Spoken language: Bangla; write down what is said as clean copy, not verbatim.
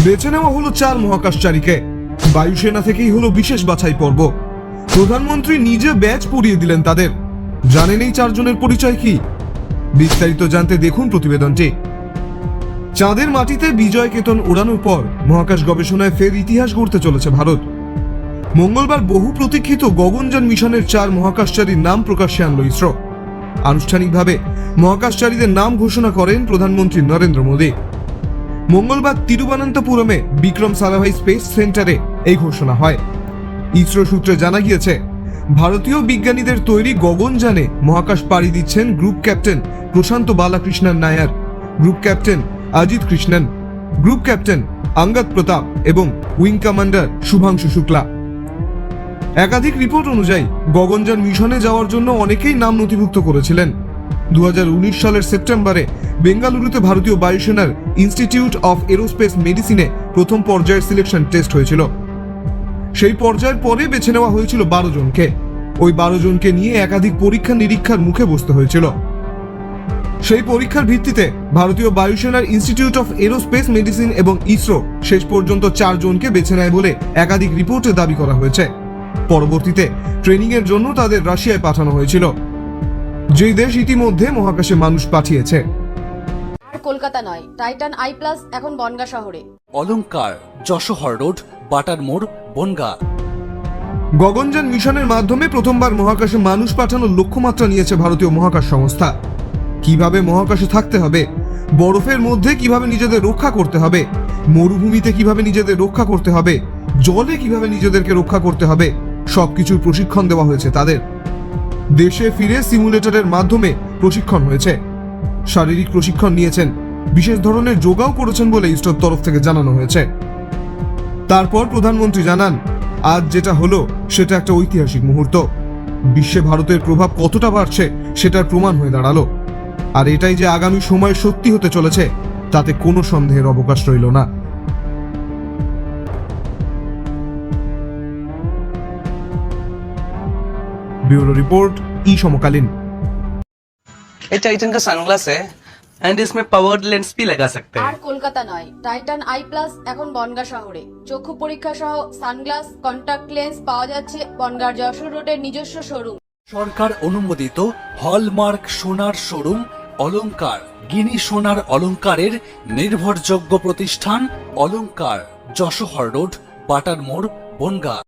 বেছে নেওয়া হলো 4 মহাকাশচারীকে। বায়ুসেনা থেকেই হলো বিশেষ বাছাই পর্ব। প্রধানমন্ত্রী নিজে ব্যাজ পরিয়ে দিলেন তাদের। জানেন এই 4 জনের পরিচয় কি? বিস্তারিত জানতে দেখুন প্রতিবেদনটি। চাঁদের মাটিতে বিজয় কেতন ওড়ানোর পর মহাকাশ গবেষণায় ফের ইতিহাস গড়তে চলেছে ভারত। মঙ্গলবার বহু প্রতীক্ষিত গগনযান মিশনের 4 মহাকাশচারীর নাম প্রকাশ্যে আনল ইসরো। আনুষ্ঠানিকভাবে মহাকাশচারীদের নাম ঘোষণা করেন প্রধানমন্ত্রী নরেন্দ্র মোদী। মঙ্গলবার তিরুবনন্তপুরমে বিক্রম সারাভাই স্পেস সেন্টারে এই ঘোষণা হয়। ইসরো সূত্রে জানা গিয়েছে, ভারতীয় বিজ্ঞানীদের তৈরি গগনযানে মহাকাশ পাড়ি দিচ্ছেন group captain Prashanth Balakrishnan Nair, group captain Ajit Krishnan, group captain Angad Pratap এবং উইং কমান্ডার শুভাংশু শুক্লা। একাধিক রিপোর্ট অনুযায়ী গগনযান মিশনে যাওয়ার জন্য অনেকেই নাম নথিভুক্ত করেছিলেন। 2019 সালের সেপ্টেম্বরে বেঙ্গালুরুতে ভারতীয় বায়ুসেনার ইনস্টিটিউট অফ এরোস্পেস মেডিসিনে প্রথম পর্যায়ের সিলেকশন টেস্ট হয়েছিল। সেই পর্যায়ের পরে বেছে নেওয়া হয়েছিল 12 জনকে। ওই 12 জনকে নিয়ে একাধিক পরীক্ষা নিরীক্ষার মুখে বসতে হয়েছিল। সেই পরীক্ষার ভিত্তিতে ভারতীয় বায়ুসেনার ইনস্টিটিউট অফ এরোস্পেস মেডিসিন এবং ইসরো শেষ পর্যন্ত 4 জনকে বেছে নেয় বলে একাধিক রিপোর্টে দাবি করা হয়েছে। পরবর্তীতে ট্রেনিং এর জন্য তাদের রাশিয়ায় পাঠানো হয়েছিল, যেই দেশ ইতিমধ্যে মহাকাশে মানুষ পাঠিয়েছে। আর কলকাতা নয়, টাইটান আই প্লাস এখন বনগাঁ শহরে। অলংকার, যশোহর রোড, বাটার মোড়, বনগাঁ। গগনযান মিশনের মাধ্যমে প্রথমবার মহাকাশে মানুষ পাঠানোর লক্ষ্যমাত্রা নিয়েছে ভারতীয় মহাকাশ সংস্থা। কিভাবে মহাকাশে থাকতে হবে, বরফের মধ্যে কিভাবে নিজেদের রক্ষা করতে হবে, মরুভূমিতে কিভাবে নিজেদের রক্ষা করতে হবে, জলে কিভাবে নিজেদেরকে রক্ষা করতে হবে, সবকিছুর প্রশিক্ষণ দেওয়া হয়েছে তাদের। দেশে ফিরে সিমুলেটরের মাধ্যমে প্রশিক্ষণ হয়েছে। শারীরিক প্রশিক্ষণ নিয়েছেন, বিশেষ ধরনের যোগাও করেছেন বলে ইসরোর তরফ থেকে জানানো হয়েছে। তারপর প্রধানমন্ত্রী জানান, আজ যেটা হলো সেটা একটা ঐতিহাসিক মুহূর্ত। বিশ্বে ভারতের প্রভাব কতটা বাড়ছে সেটার প্রমাণ হয়ে দাঁড়ালো। আর এটাই যে আগামী সময়ে সত্যি হতে চলেছে তাতে কোনো সন্দেহের অবকাশ রইল না। ब्यूरो रिपोर्ट, ई समकालीन। ये टाइटन का सनग्लास है एंड इसमें पावर्ड लेंस भी लगा सकते আর हैं। কলকাতা নয়, টাইটান আই প্লাস এখন বনগাঁ শহরে। চক্ষু পরীক্ষা সহ সানগ্লাস, কন্টাক্ট লেন্স পাওয়া যাচ্ছে বনগাঁর যশোর রোডের নিজস্ব শোরুম। সরকার অনুমোদিত হলমার্ক সোনার শোরুম অলংকার, গিনি সোনার অলংকারের নির্ভরযোগ্য প্রতিষ্ঠান অলংকার, যশোহর রোড, বাটার মোড়, বনগাঁ।